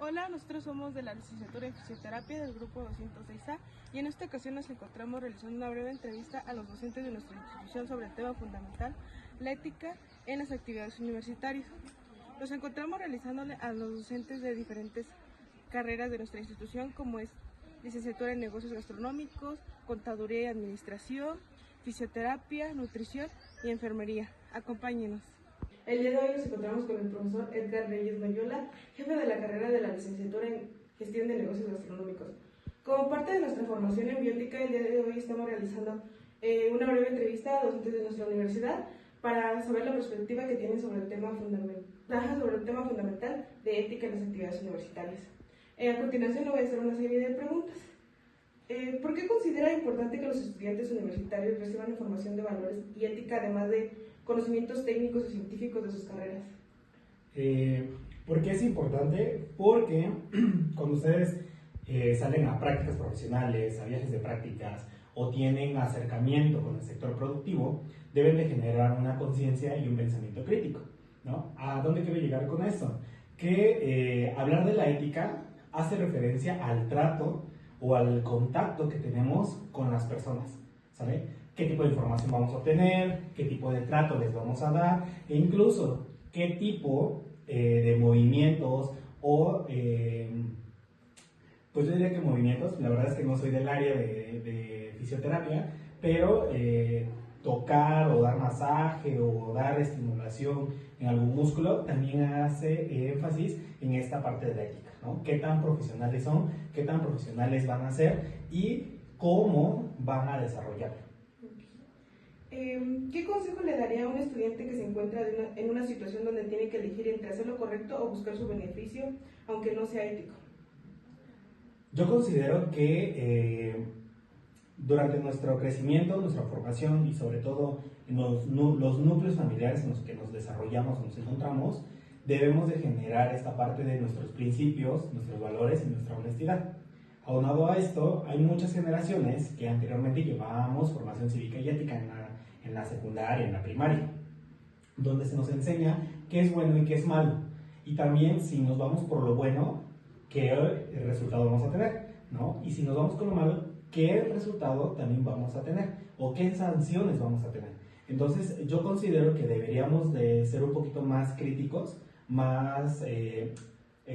Hola, nosotros somos de la licenciatura en fisioterapia del grupo 206A y en esta ocasión nos encontramos realizando una breve entrevista a los docentes de nuestra institución sobre el tema fundamental, la ética en las actividades universitarias. Nos encontramos realizándole a los docentes de diferentes carreras de nuestra institución, como es licenciatura en negocios gastronómicos, contaduría y administración, fisioterapia, nutrición y enfermería. Acompáñenos. El día de hoy nos encontramos con el profesor Edgar Reyes Loyola, jefe de la carrera de la licenciatura en Gestión de Negocios Gastronómicos. Como parte de nuestra formación en biótica, el día de hoy estamos realizando una breve entrevista a docentes de nuestra universidad para saber la perspectiva que tienen sobre el tema fundamental de ética en las actividades universitarias. A continuación le voy a hacer una serie de preguntas. ¿Por qué considera importante que los estudiantes universitarios reciban información de valores y ética, además de conocimientos técnicos y científicos de sus carreras? ¿Por qué es importante? Porque cuando ustedes salen a prácticas profesionales, a viajes de prácticas o tienen acercamiento con el sector productivo, deben de generar una conciencia y un pensamiento crítico, ¿no? ¿A dónde quiero llegar con esto? Que hablar de la ética hace referencia al trato o al contacto que tenemos con las personas, ¿sale? ¿Qué tipo de información vamos a obtener? ¿Qué tipo de trato les vamos a dar? E incluso, ¿qué tipo de movimientos o... pues yo diría que movimientos, la verdad es que no soy del área de fisioterapia, pero tocar o dar masaje o dar estimulación en algún músculo también hace énfasis en esta parte de la ética, ¿no? ¿Qué tan profesionales son? ¿Qué tan profesionales van a ser? Y cómo van a desarrollarlo. ¿Qué consejo le daría a un estudiante que se encuentra en una situación donde tiene que elegir entre hacer lo correcto o buscar su beneficio, aunque no sea ético? Yo considero que durante nuestro crecimiento, nuestra formación y sobre todo en los núcleos familiares en los que nos desarrollamos, nos encontramos, debemos de generar esta parte de nuestros principios, nuestros valores y nuestra honestidad. Aunado a esto, hay muchas generaciones que anteriormente llevábamos formación cívica y ética en la secundaria, en la primaria, donde se nos enseña qué es bueno y qué es malo. Y también, si nos vamos por lo bueno, qué resultado vamos a tener, ¿no? Y si nos vamos con lo malo, qué resultado también vamos a tener, o qué sanciones vamos a tener. Entonces, yo considero que deberíamos de ser un poquito más críticos, más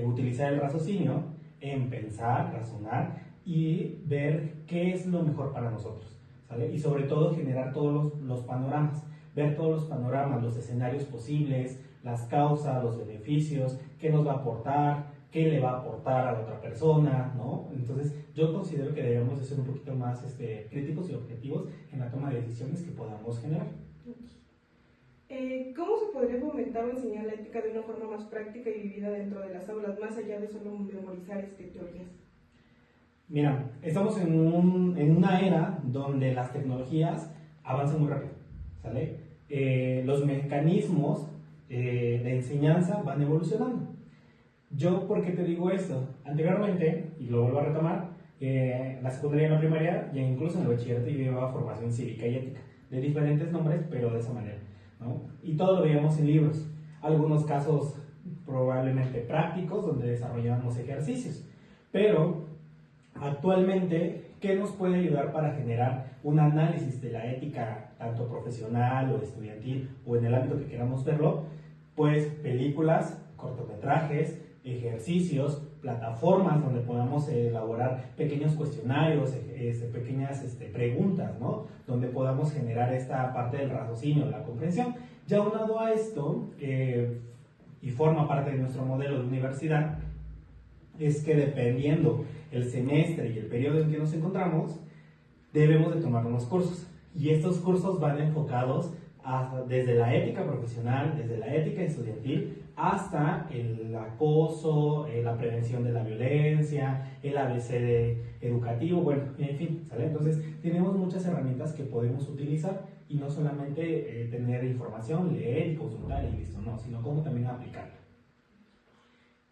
utilizar el raciocinio en pensar, razonar y ver qué es lo mejor para nosotros, ¿sale? Y sobre todo generar todos los panoramas, ver todos los panoramas, los escenarios posibles, las causas, los beneficios, qué nos va a aportar, qué le va a aportar a la otra persona, ¿no? Entonces yo considero que debemos de ser un poquito más críticos y objetivos en la toma de decisiones que podamos generar. ¿Cómo se podría fomentar o enseñar la ética de una forma más práctica y vivida dentro de las aulas, más allá de solo memorizar teorías? Mira, estamos en una era donde las tecnologías avanzan muy rápido, ¿sale? Los mecanismos de enseñanza van evolucionando. Yo, ¿por qué te digo esto? Anteriormente, y lo vuelvo a retomar, en la secundaria y en la primaria, y incluso en el bachillerato, yo llevaba formación cívica y ética, de diferentes nombres, pero de esa manera, ¿no? Y todo lo veíamos en libros, algunos casos probablemente prácticos, donde desarrollábamos ejercicios, pero actualmente, ¿qué nos puede ayudar para generar un análisis de la ética, tanto profesional o estudiantil, o en el ámbito que queramos verlo? Pues películas, cortometrajes, ejercicios, plataformas donde podamos elaborar pequeños cuestionarios, pequeñas preguntas, ¿no? Donde podamos generar esta parte del raciocinio, la comprensión. Ya aunado a esto, y forma parte de nuestro modelo de universidad, es que dependiendo el semestre y el periodo en que nos encontramos, debemos de tomar unos cursos. Y estos cursos van enfocados desde la ética profesional, desde la ética estudiantil, hasta el acoso, la prevención de la violencia, el ABC educativo, bueno, en fin, ¿sale? Entonces, tenemos muchas herramientas que podemos utilizar y no solamente tener información, leer y consultar y listo, no, sino cómo también aplicarla.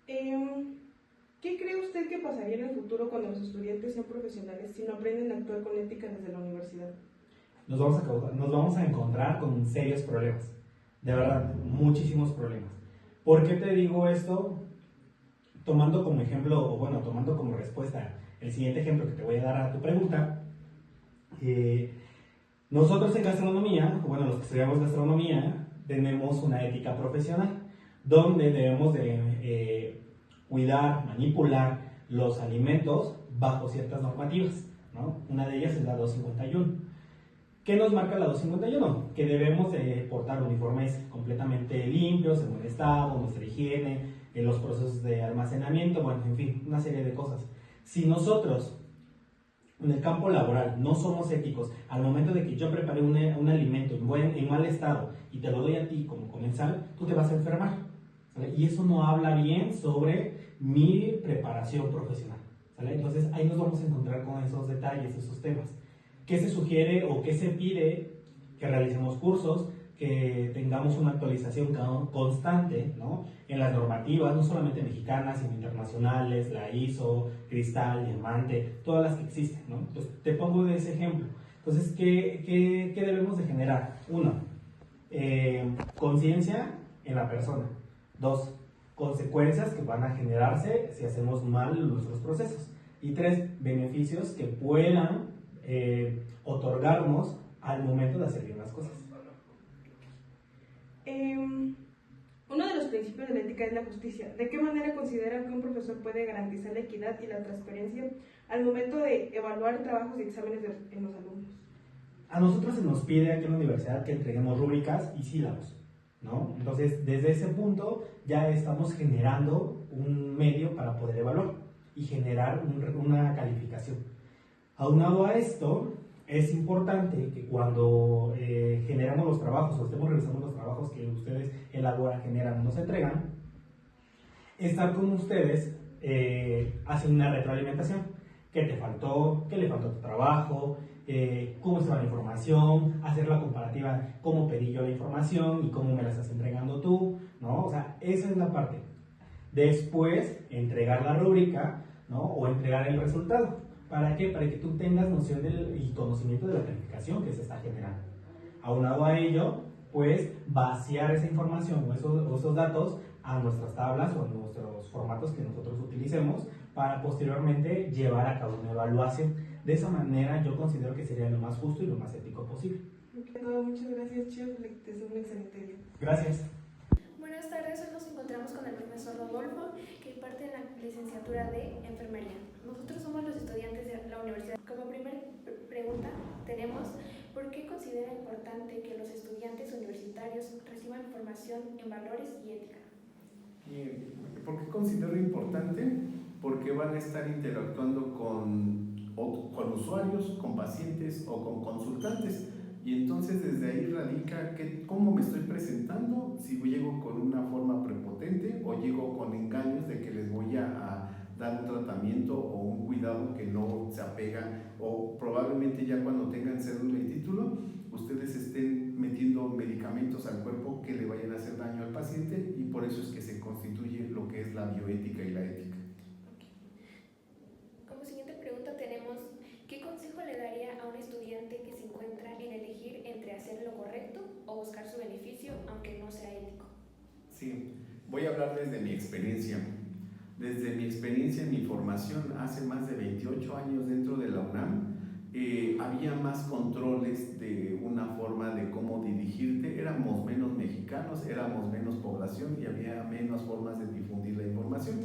¿Qué cree usted que pasaría en el futuro cuando los estudiantes sean profesionales si no aprenden a actuar con ética desde la universidad? Nos vamos a encontrar con serios problemas, de verdad, muchísimos problemas. ¿Por qué te digo esto? tomando como ejemplo, o bueno, tomando como respuesta el siguiente ejemplo que te voy a dar a tu pregunta, nosotros en gastronomía, bueno, los que estudiamos gastronomía, tenemos una ética profesional, donde debemos de cuidar, manipular los alimentos bajo ciertas normativas, ¿no? Una de ellas es la 251. ¿Qué nos marca la 251? Que debemos de portar uniformes completamente limpios, en buen estado, nuestra higiene, en los procesos de almacenamiento, bueno, en fin, una serie de cosas. Si nosotros en el campo laboral no somos éticos, al momento de que yo prepare un alimento en mal estado y te lo doy a ti como comensal, tú te vas a enfermar, ¿sale? Y eso no habla bien sobre mi preparación profesional, ¿sale? Entonces ahí nos vamos a encontrar con esos detalles, esos temas. ¿Qué se sugiere o qué se pide? Que realicemos cursos, que tengamos una actualización constante, ¿no? En las normativas, no solamente mexicanas, sino internacionales, la ISO, Cristal, Diamante, todas las que existen, ¿no? Entonces, te pongo de ese ejemplo. Entonces, ¿qué debemos de generar? Uno, conciencia en la persona. Dos, consecuencias que van a generarse si hacemos mal nuestros procesos. Y tres, beneficios que puedan otorgarnos al momento de hacer bien las cosas. Uno de los principios de la ética es la justicia. ¿De qué manera consideran que un profesor puede garantizar la equidad y la transparencia al momento de evaluar trabajos y exámenes en los alumnos? A nosotros se nos pide aquí en la universidad que entreguemos rúbricas y sílabos, ¿no? Entonces, desde ese punto ya estamos generando un medio para poder evaluar y generar una calificación. Aunado a esto, es importante que cuando generamos los trabajos o estemos revisando los trabajos que ustedes elaboran, generan, nos entregan, estar con ustedes hacen una retroalimentación. ¿Qué te faltó? ¿Qué le faltó a tu trabajo? ¿Cómo estaba la información? Hacer la comparativa, cómo pedí yo la información y cómo me la estás entregando tú, ¿no? O sea, esa es la parte. Después, entregar la rúbrica, ¿no? O entregar el resultado. ¿Para qué? Para que tú tengas noción y conocimiento de la calificación que se está generando. Aunado a ello, pues vaciar esa información o esos datos a nuestras tablas o a nuestros formatos que nosotros utilicemos para posteriormente llevar a cabo una evaluación. De esa manera yo considero que sería lo más justo y lo más ético posible. Muchas gracias, Chef. Te deseo un excelente día. Gracias. Buenas tardes, hoy nos encontramos con el profesor Rodolfo, que imparte la licenciatura de Enfermería. Nosotros somos los estudiantes de la universidad. Como primera pregunta tenemos, ¿por qué considera importante que los estudiantes universitarios reciban formación en valores y ética? ¿Por qué considero importante? Porque van a estar interactuando con usuarios, con pacientes o con consultantes. Y entonces desde ahí radica cómo me estoy presentando, si llego con una forma prepotente o llego con engaños de que les voy a dar un tratamiento o un cuidado que no se apega, o probablemente ya cuando tengan cédula y título, ustedes estén metiendo medicamentos al cuerpo que le vayan a hacer daño al paciente, y por eso es que se constituye lo que es la bioética y la ética. Como siguiente pregunta tenemos, ¿qué consejo le daría a un estudiante que se encuentra en elegir entre hacer lo correcto o buscar su beneficio, aunque no sea ético? Sí, voy a hablar desde mi experiencia. Desde mi experiencia en mi formación, hace más de 28 años dentro de la UNAM, había más controles de una forma de cómo dirigirte. Éramos menos mexicanos, éramos menos población y había menos formas de difundir la información.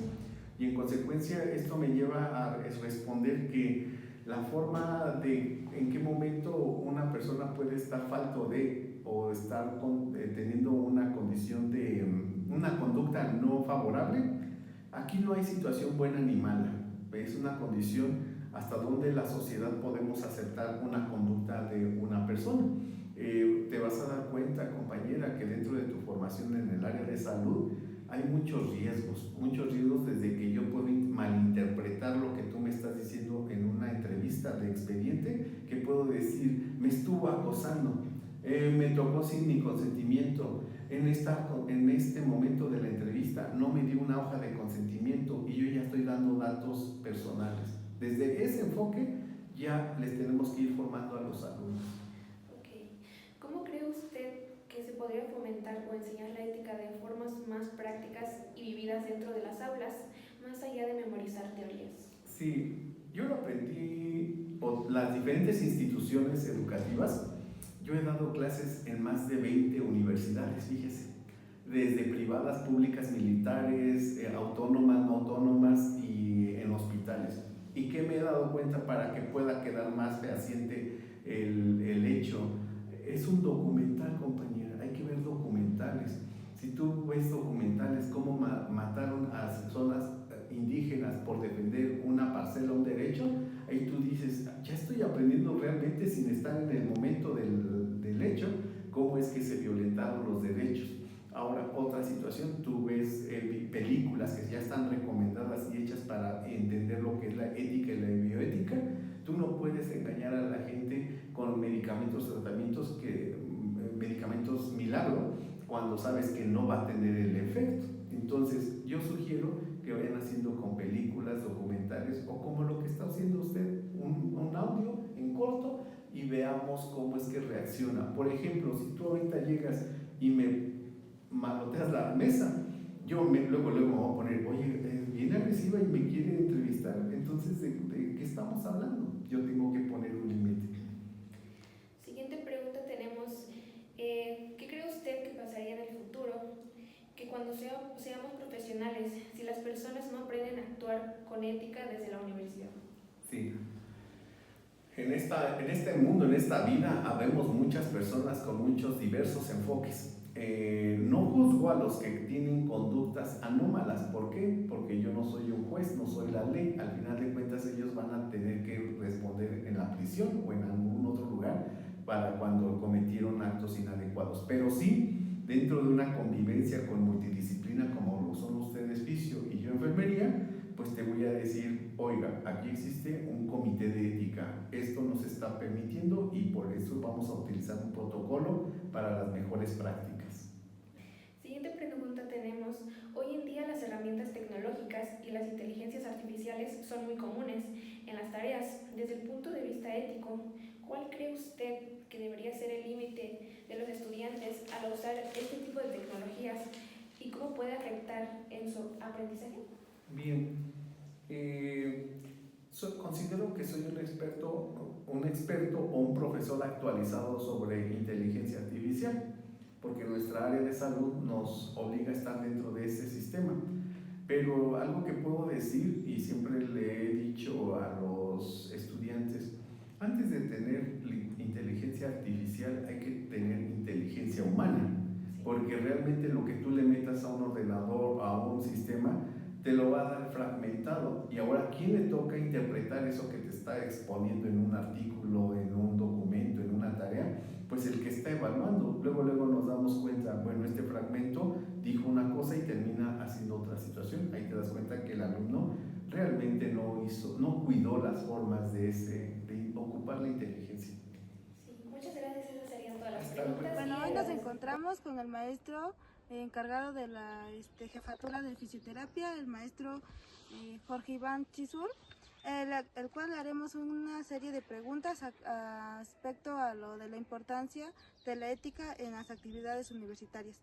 Y en consecuencia esto me lleva a responder que la forma de en qué momento una persona puede estar falto de o estar teniendo una condición de una conducta no favorable, aquí no hay situación buena ni mala, es una condición hasta donde la sociedad podemos aceptar una conducta de una persona. Te vas a dar cuenta, compañera, que dentro de tu formación en el área de salud hay muchos riesgos desde que yo puedo malinterpretar lo que tú me estás diciendo en una entrevista de expediente, que puedo decir, me estuvo acosando, me tocó sin mi consentimiento, en este momento de la entrevista no me dio una hoja de consentimiento y yo ya estoy dando datos personales. Desde ese enfoque ya les tenemos que ir formando a los alumnos. ¿Cómo cree usted que se podría fomentar o enseñar la ética de formas más prácticas y vividas dentro de las aulas, más allá de memorizar teorías? Sí, yo lo aprendí por las diferentes instituciones educativas. Yo he dado clases en más de 20 universidades, fíjese, desde privadas, públicas, militares, autónomas, no autónomas y en hospitales. ¿Y qué me he dado cuenta para que pueda quedar más fehaciente el hecho? Es un documental, compañera, hay que ver documentales. Si tú ves documentales, cómo mataron a zonas indígenas por defender una parcela, un derecho, ahí tú dices, ya estoy aprendiendo realmente sin estar en el momento del hecho, cómo es que se violentaron los derechos. Ahora, otra situación, tú ves películas que ya están recomendadas y hechas para entender lo que es la ética y la bioética. Tú no puedes engañar a la gente con medicamentos, tratamientos, medicamentos milagro, cuando sabes que no va a tener el efecto. Entonces, yo sugiero que vayan haciendo con películas, documentales o como lo que está haciendo usted, un audio en corto y veamos cómo es que reacciona. Por ejemplo, si tú ahorita llegas y me manoteas la mesa, luego me voy a poner, oye, viene agresiva y me quiere entrevistar, entonces ¿de qué estamos hablando? Yo tengo que poner un límite. Siguiente pregunta tenemos, ¿qué cree usted que pasaría en el futuro? Que cuando seamos profesionales, si las personas no aprenden a actuar con ética desde la universidad. Sí. En este mundo, en esta vida, habemos muchas personas con muchos diversos enfoques. No juzgo a los que tienen conductas anómalas. ¿Por qué? Porque yo no soy un juez, no soy la ley. Al final de cuentas, ellos van a tener que responder en la prisión o en algún otro lugar para cuando cometieron actos inadecuados. Pero sí, dentro de una convivencia con multidisciplina como lo son ustedes, fisio, y yo, enfermería, pues te voy a decir, oiga, aquí existe un comité de ética, esto nos está permitiendo y por eso vamos a utilizar un protocolo para las mejores prácticas. Siguiente pregunta tenemos, hoy en día las herramientas tecnológicas y las inteligencias artificiales son muy comunes en las tareas. Desde el punto de vista ético, ¿cuál cree usted que debería ser el límite de los estudiantes al usar este tipo de tecnologías y cómo puede afectar en su aprendizaje? Bien, considero que soy un experto o un profesor actualizado sobre inteligencia artificial, porque nuestra área de salud nos obliga a estar dentro de ese sistema. Pero algo que puedo decir, y siempre le he dicho a los estudiantes, antes de tener inteligencia artificial hay que tener inteligencia humana, porque realmente lo que tú le metas a un ordenador, a un sistema, te lo va a dar fragmentado. Y ahora, ¿quién le toca interpretar eso que te está exponiendo en un artículo, en un documento, en una tarea? Pues el que está evaluando. Luego nos damos cuenta, bueno, este fragmento dijo una cosa y termina haciendo otra situación. Ahí te das cuenta que el alumno realmente no cuidó las formas de ocupar la inteligencia. Sí, muchas gracias, esas serían todas las Hasta preguntas. Bueno, hoy nos encontramos con el maestro encargado de la jefatura de fisioterapia, el maestro Jorge Iván Chisur, el cual le haremos una serie de preguntas respecto a lo de la importancia de la ética en las actividades universitarias.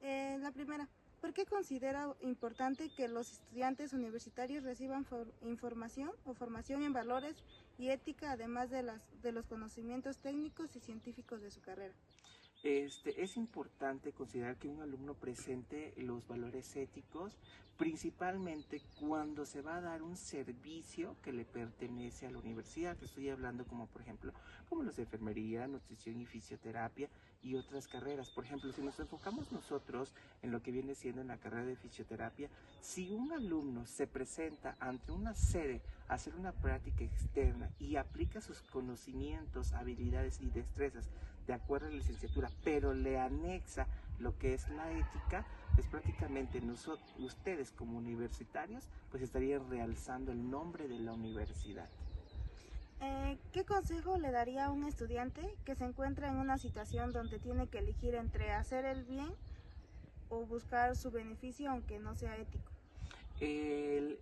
La primera, ¿por qué considera importante que los estudiantes universitarios reciban información o formación en valores y ética, además de los conocimientos técnicos y científicos de su carrera? Es importante considerar que un alumno presente los valores éticos, principalmente cuando se va a dar un servicio que le pertenece a la universidad. Estoy hablando como, por ejemplo, como los de enfermería, nutrición y fisioterapia y otras carreras. Por ejemplo, si nos enfocamos nosotros en lo que viene siendo en la carrera de fisioterapia, si un alumno se presenta ante una sede a hacer una práctica externa y aplica sus conocimientos, habilidades y destrezas de acuerdo a la licenciatura, pero le anexa lo que es la ética, pues prácticamente ustedes como universitarios pues estarían realzando el nombre de la universidad. ¿Qué consejo le daría a un estudiante que se encuentra en una situación donde tiene que elegir entre hacer el bien o buscar su beneficio aunque no sea ético? El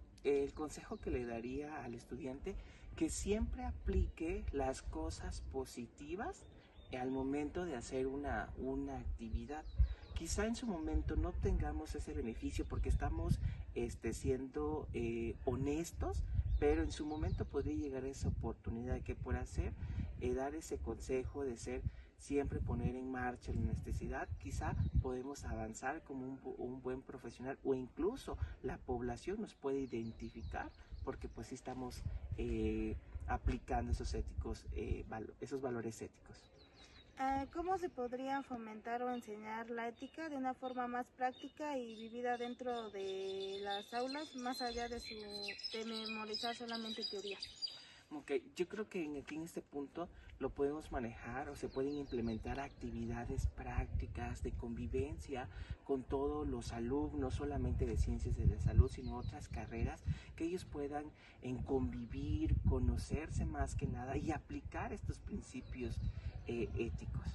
consejo que le daría al estudiante, que siempre aplique las cosas positivas al momento de hacer una actividad. Quizá en su momento no tengamos ese beneficio porque estamos siendo honestos, pero en su momento podría llegar esa oportunidad que por hacer, dar ese consejo de ser siempre poner en marcha la honestidad, quizá podemos avanzar como un buen profesional, o incluso la población nos puede identificar porque pues sí estamos aplicando esos valores éticos. ¿Cómo se podría fomentar o enseñar la ética de una forma más práctica y vivida dentro de las aulas, más allá de memorizar solamente teoría? Ok, yo creo que aquí en este punto lo podemos manejar o se pueden implementar actividades prácticas de convivencia con todos los alumnos, no solamente de ciencias de la salud, sino otras carreras, que ellos puedan convivir, conocerse más que nada y aplicar estos principios éticos.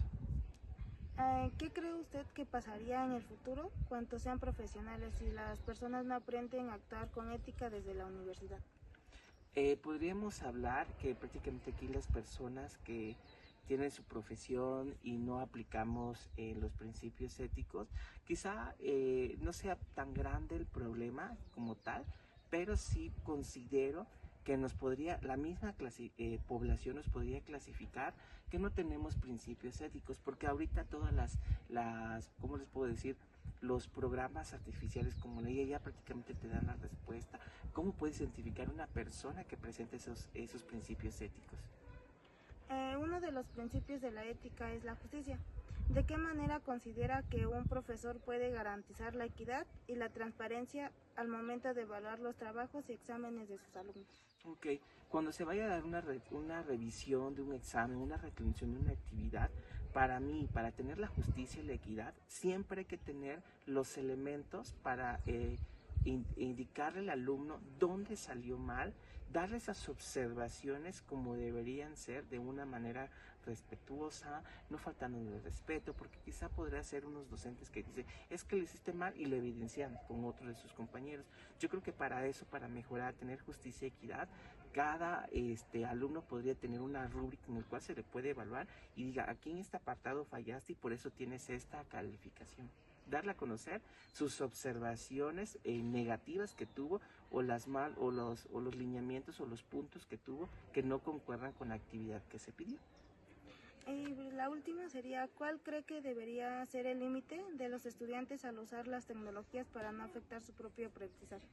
¿Qué cree usted que pasaría en el futuro cuando sean profesionales si las personas no aprenden a actuar con ética desde la universidad? Podríamos hablar que prácticamente aquí las personas que tienen su profesión y no aplicamos los principios éticos, quizá no sea tan grande el problema como tal, pero sí considero que la misma población nos podría clasificar que no tenemos principios éticos, porque ahorita todas ¿cómo les puedo decir? Los programas artificiales como ella ya prácticamente te dan la respuesta. ¿Cómo puedes identificar una persona que presente esos principios éticos? Uno de los principios de la ética es la justicia. ¿De qué manera considera que un profesor puede garantizar la equidad y la transparencia al momento de evaluar los trabajos y exámenes de sus alumnos? Ok, cuando se vaya a dar una revisión de un examen, una reclamación de una actividad, para mí, para tener la justicia y la equidad, siempre hay que tener los elementos para indicarle al alumno dónde salió mal, darle esas observaciones como deberían ser, de una manera respetuosa, no faltando de respeto, porque quizá podría ser unos docentes que dicen, es que lo hiciste mal, y lo evidencian con otros de sus compañeros. Yo creo que para eso, para mejorar, tener justicia y equidad, cada alumno podría tener una rúbrica en la cual se le puede evaluar y diga, aquí en este apartado fallaste y por eso tienes esta calificación. Darle a conocer sus observaciones negativas que tuvo, o los lineamientos o los puntos que tuvo que no concuerdan con la actividad que se pidió. Y la última sería, ¿cuál cree que debería ser el límite de los estudiantes al usar las tecnologías para no afectar su propio aprendizaje?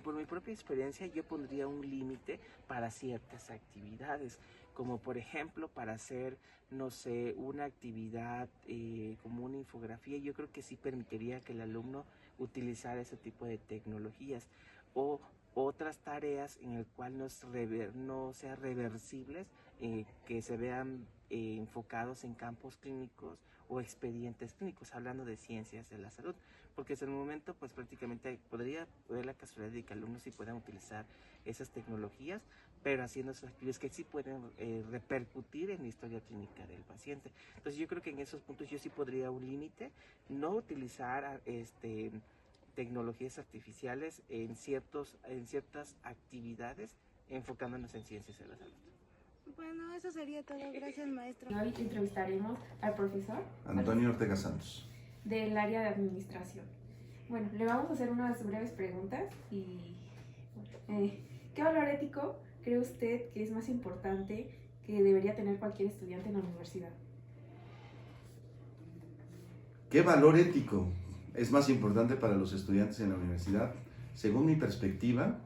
Por mi propia experiencia, yo pondría un límite para ciertas actividades, como por ejemplo para hacer, no sé, una actividad como una infografía. Yo creo que sí permitiría que el alumno utilizara ese tipo de tecnologías, o otras tareas en el cual no sean reversibles, que se vean enfocados en campos clínicos o expedientes clínicos, hablando de ciencias de la salud, porque hasta el momento pues prácticamente podría haber la casualidad de que alumnos sí puedan utilizar esas tecnologías, pero haciendo esas actividades que sí pueden repercutir en la historia clínica del paciente. Entonces yo creo que en esos puntos yo sí podría un límite, no utilizar tecnologías artificiales en ciertas actividades, enfocándonos en ciencias de la salud. Bueno, eso sería todo. Gracias, maestro. Hoy entrevistaremos al profesor Antonio Ortega Santos, del área de administración. Bueno, le vamos a hacer unas breves preguntas y ¿qué valor ético cree usted que es más importante que debería tener cualquier estudiante en la universidad? ¿qué valor ético es más importante para los estudiantes en la universidad? Según mi perspectiva,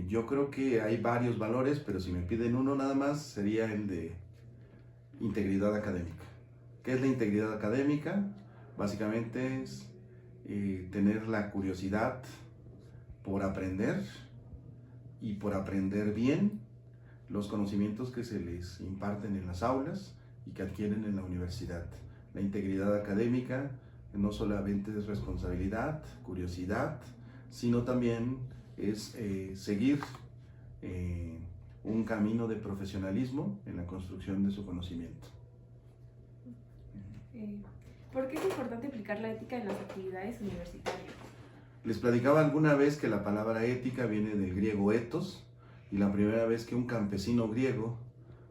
yo creo que hay varios valores, pero si me piden uno nada más, sería el de integridad académica. ¿Qué es la integridad académica? Básicamente es tener la curiosidad por aprender y por aprender bien los conocimientos que se les imparten en las aulas y que adquieren en la universidad. La integridad académica no solamente es responsabilidad, curiosidad, sino también es seguir un camino de profesionalismo en la construcción de su conocimiento. ¿Por qué es importante aplicar la ética en las actividades universitarias? Les platicaba alguna vez que la palabra ética viene del griego ethos, y la primera vez que un campesino griego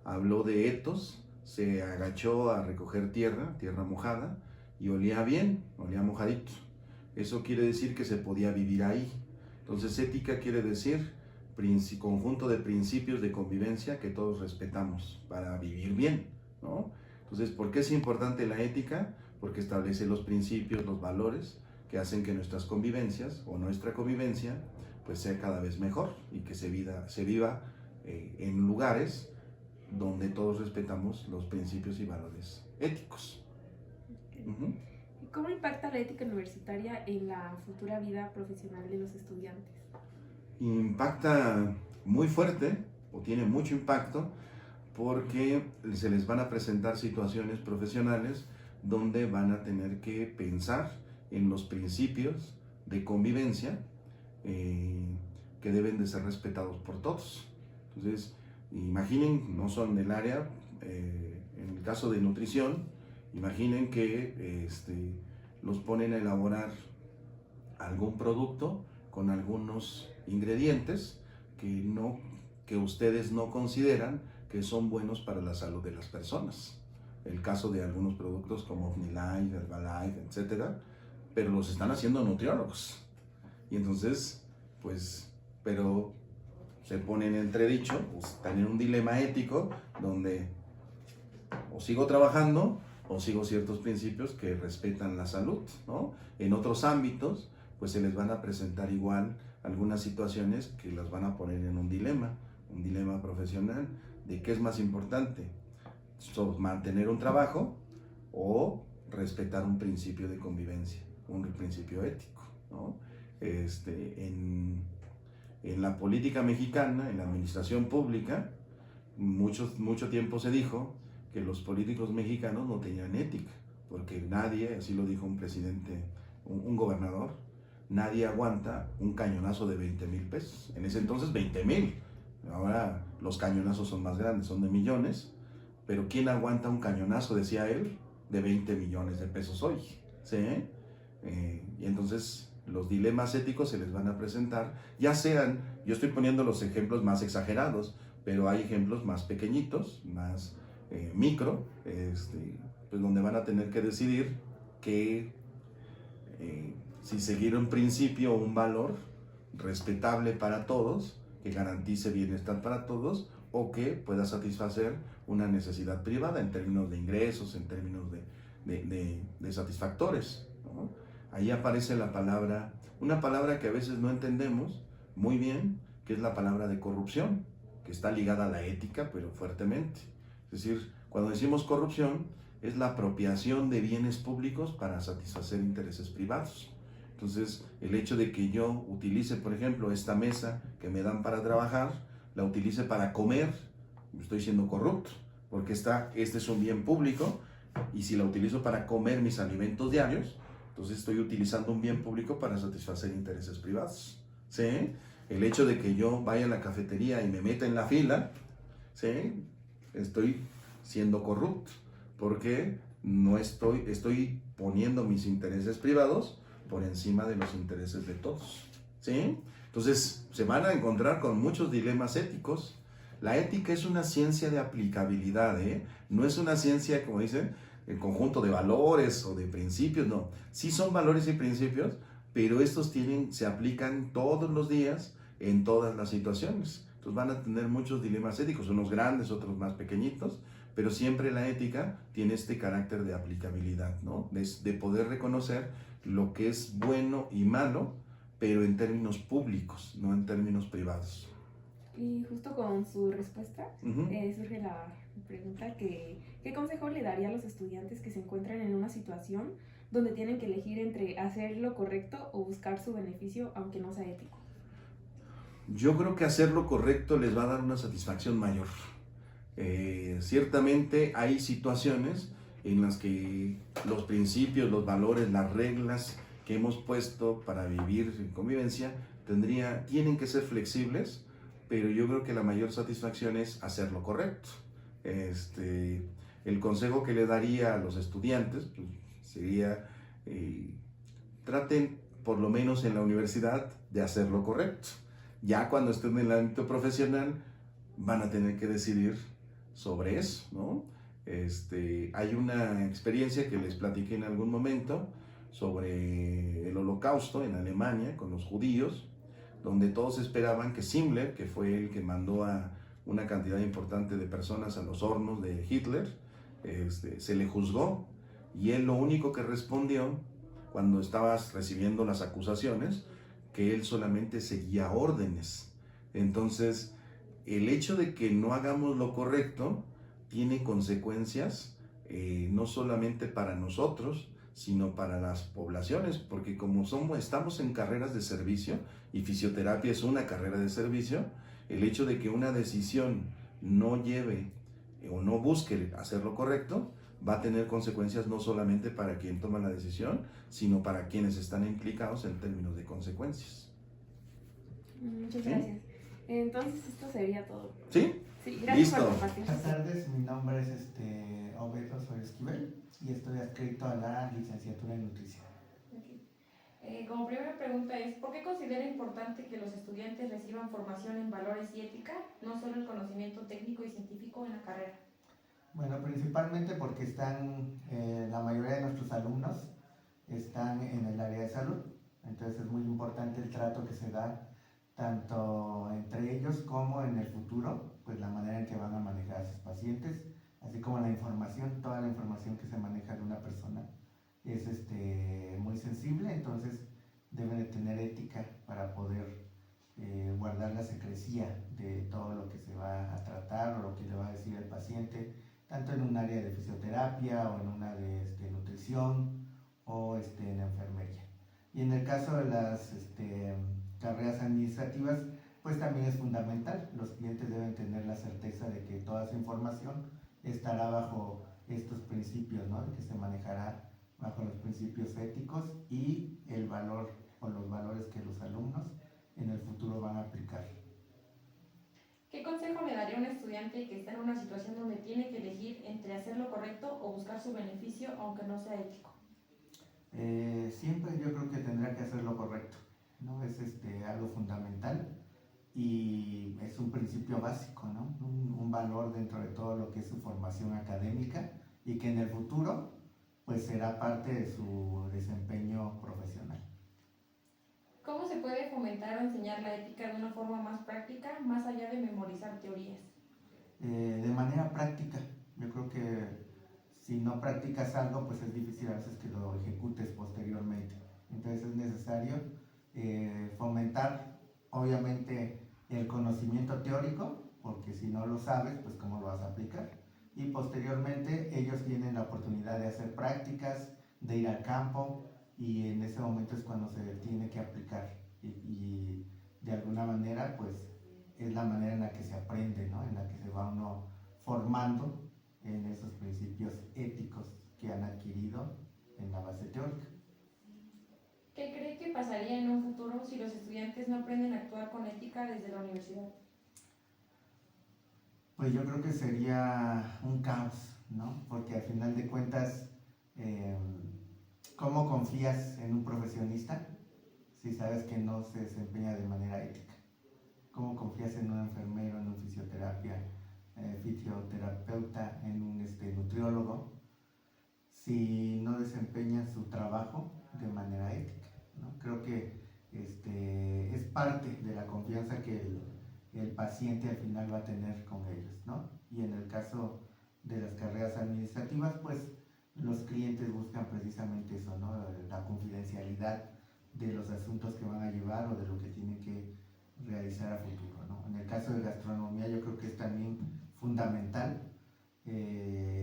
habló de ethos, se agachó a recoger tierra mojada, y olía bien, olía mojadito. eso quiere decir que se podía vivir ahí. Entonces, ética quiere decir conjunto de principios de convivencia que todos respetamos para vivir bien, ¿no? Entonces, ¿por qué es importante la ética? Porque establece los principios, los valores que hacen que nuestras convivencias o nuestra convivencia pues sea cada vez mejor y que se viva en lugares donde todos respetamos los principios y valores éticos. Uh-huh. ¿Cómo impacta la ética universitaria en la futura vida profesional de los estudiantes? Impacta muy fuerte o tiene mucho impacto porque se les van a presentar situaciones profesionales donde van a tener que pensar en los principios de convivencia que deben de ser respetados por todos. Entonces, imaginen, no son del área, en el caso de nutrición, imaginen que los ponen a elaborar algún producto con algunos ingredientes que ustedes no consideran que son buenos para la salud de las personas. El caso de algunos productos como OmniLife, Herbalife, etcétera, pero los están haciendo nutriólogos. Y entonces, pero se ponen en entredicho, están en un dilema ético donde o sigo trabajando o sigo ciertos principios que respetan la salud, ¿no? En otros ámbitos, pues se les van a presentar igual algunas situaciones que las van a poner en un dilema profesional de qué es más importante, mantener un trabajo o respetar un principio de convivencia, un principio ético, ¿no? En la política mexicana, en la administración pública, mucho tiempo se dijo que los políticos mexicanos no tenían ética, porque nadie, así lo dijo un presidente, un gobernador, nadie aguanta un cañonazo de 20,000 pesos. En ese entonces 20,000, ahora los cañonazos son más grandes, son de millones, pero ¿quién aguanta un cañonazo, decía él, de 20 millones de pesos hoy? ¿Sí? Y entonces los dilemas éticos se les van a presentar, ya sean, yo estoy poniendo los ejemplos más exagerados, pero hay ejemplos más pequeñitos, más micro, pues donde van a tener que decidir que si seguir un principio o un valor respetable para todos, que garantice bienestar para todos, o que pueda satisfacer una necesidad privada en términos de ingresos, en términos de satisfactores, ¿no? Ahí aparece la palabra, una palabra que a veces no entendemos muy bien, que es la palabra de corrupción, que está ligada a la ética, pero fuertemente. Es decir, cuando decimos corrupción, es la apropiación de bienes públicos para satisfacer intereses privados. Entonces, el hecho de que yo utilice, por ejemplo, esta mesa que me dan para trabajar, la utilice para comer, estoy siendo corrupto, porque este es un bien público, y si la utilizo para comer mis alimentos diarios, entonces estoy utilizando un bien público para satisfacer intereses privados, ¿sí? El hecho de que yo vaya a la cafetería y me meta en la fila, ¿sí? Estoy siendo corrupto, porque no estoy poniendo mis intereses privados por encima de los intereses de todos, ¿sí? Entonces se van a encontrar con muchos dilemas éticos. La ética es una ciencia de aplicabilidad, ¿eh? No es una ciencia, como dicen, el conjunto de valores o de principios, no. Sí son valores y principios, pero estos se aplican todos los días en todas las situaciones. Entonces van a tener muchos dilemas éticos, unos grandes, otros más pequeñitos, pero siempre la ética tiene este carácter de aplicabilidad, ¿no? De poder reconocer lo que es bueno y malo, pero en términos públicos, no en términos privados. Y justo con su respuesta surge la pregunta ¿qué consejo le daría a los estudiantes que se encuentran en una situación donde tienen que elegir entre hacer lo correcto o buscar su beneficio aunque no sea ético? Yo creo que hacer lo correcto les va a dar una satisfacción mayor. Ciertamente hay situaciones en las que los principios, los valores, las reglas que hemos puesto para vivir en convivencia tienen que ser flexibles, pero yo creo que la mayor satisfacción es hacer lo correcto. El consejo que le daría a los estudiantes pues, sería traten por lo menos en la universidad de hacer lo correcto. Ya cuando estén en el ámbito profesional van a tener que decidir sobre eso, ¿no? Hay una experiencia que les platiqué en algún momento sobre el Holocausto en Alemania con los judíos, donde todos esperaban que Himmler, que fue el que mandó a una cantidad importante de personas a los hornos de Hitler, se le juzgó, y él lo único que respondió cuando estabas recibiendo las acusaciones, que él solamente seguía órdenes. Entonces, el hecho de que no hagamos lo correcto tiene consecuencias no solamente para nosotros, sino para las poblaciones, porque como estamos en carreras de servicio, y fisioterapia es una carrera de servicio, el hecho de que una decisión no lleve o no busque hacer lo correcto, va a tener consecuencias no solamente para quien toma la decisión, sino para quienes están implicados en términos de consecuencias. Muchas ¿Sí? gracias. Entonces esto sería todo. ¿Sí? Sí, gracias Listo. por compartir. Buenas tardes, mi nombre es Obed Osorio Esquivel y estoy adscrito a la licenciatura en nutrición. Como primera pregunta es, ¿por qué considera importante que los estudiantes reciban formación en valores y ética, no solo el conocimiento técnico y científico en la carrera? Bueno, principalmente porque la mayoría de nuestros alumnos están en el área de salud, entonces es muy importante el trato que se da tanto entre ellos como en el futuro, pues la manera en que van a manejar a sus pacientes, así como la información, toda la información que se maneja de una persona es muy sensible, entonces deben de tener ética para poder guardar la secrecía de todo lo que se va a tratar o lo que le va a decir el paciente, tanto en un área de fisioterapia o en una de nutrición o en enfermería. Y en el caso de las carreras administrativas, pues también es fundamental. Los clientes deben tener la certeza de que toda su información estará bajo estos principios, ¿no? Que se manejará bajo los principios éticos y el valor o los valores que los alumnos en el futuro van a aplicar. ¿Qué consejo le daría a un estudiante que está en una situación donde tiene que elegir entre hacer lo correcto o buscar su beneficio, aunque no sea ético? Siempre yo creo que tendrá que hacer lo correcto, ¿no? Es algo fundamental y es un principio básico, ¿no? Un valor dentro de todo lo que es su formación académica y que en el futuro pues será parte de su desempeño profesional. ¿Cómo se puede fomentar o enseñar la ética de una forma más práctica, más allá de memorizar teorías? De manera práctica. Yo creo que si no practicas algo, pues es difícil a veces que lo ejecutes posteriormente. Entonces es necesario fomentar, obviamente, el conocimiento teórico, porque si no lo sabes, pues cómo lo vas a aplicar. Y posteriormente ellos tienen la oportunidad de hacer prácticas, de ir al campo, y en ese momento es cuando se tiene que aplicar. Y de alguna manera, pues es la manera en la que se aprende, ¿no? En la que se va uno formando en esos principios éticos que han adquirido en la base teórica. ¿Qué cree que pasaría en un futuro si los estudiantes no aprenden a actuar con ética desde la universidad? Pues yo creo que sería un caos, ¿no? Porque al final de cuentas, ¿cómo confías en un profesionista si sabes que no se desempeña de manera ética? ¿Cómo confías en un enfermero, en un fisioterapeuta, en un nutriólogo, si no desempeñan su trabajo de manera ética, ¿no? Creo que es parte de la confianza que el paciente al final va a tener con ellos, ¿no? Y en el caso de las carreras administrativas, pues los clientes buscan precisamente eso, ¿no? La confidencialidad de los asuntos que van a llevar o de lo que tienen que realizar a futuro, ¿no? En el caso de gastronomía yo creo que es también fundamental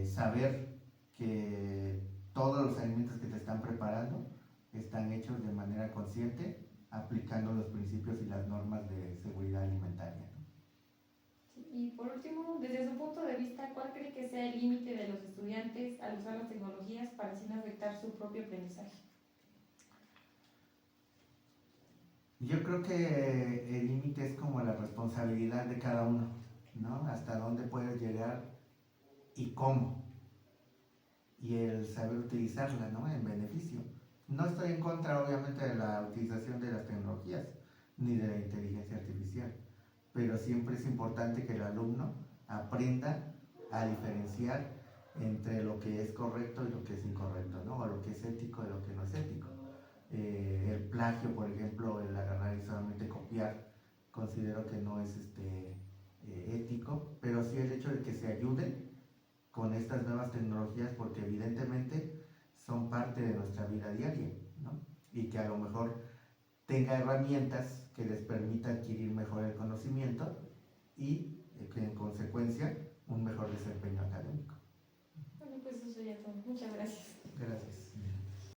saber que todos los alimentos que te están preparando están hechos de manera consciente, aplicando los principios y las normas de seguridad alimentaria, ¿no? Sí, y por último, desde su punto de vista, ¿cuál cree que sea el límite de los estudiantes al usar las tecnologías para así no afectar su propio aprendizaje? Yo creo que el límite es como la responsabilidad de cada uno, ¿no? Hasta dónde puedes llegar y cómo. Y el saber utilizarla, ¿no? En beneficio. No estoy en contra, obviamente, de la utilización de las tecnologías, ni de la inteligencia artificial, pero siempre es importante que el alumno aprenda a diferenciar entre lo que es correcto y lo que es incorrecto, ¿no? O lo que es ético y lo que no es ético. El plagio, por ejemplo, el agarrar y solamente copiar, considero que no es ético, pero sí el hecho de que se ayude con estas nuevas tecnologías, porque evidentemente son parte de nuestra vida diaria, ¿no? Y que a lo mejor tenga herramientas que les permita adquirir mejor el conocimiento y que en consecuencia un mejor desempeño académico. Bueno, pues eso sería todo. Muchas gracias. Gracias.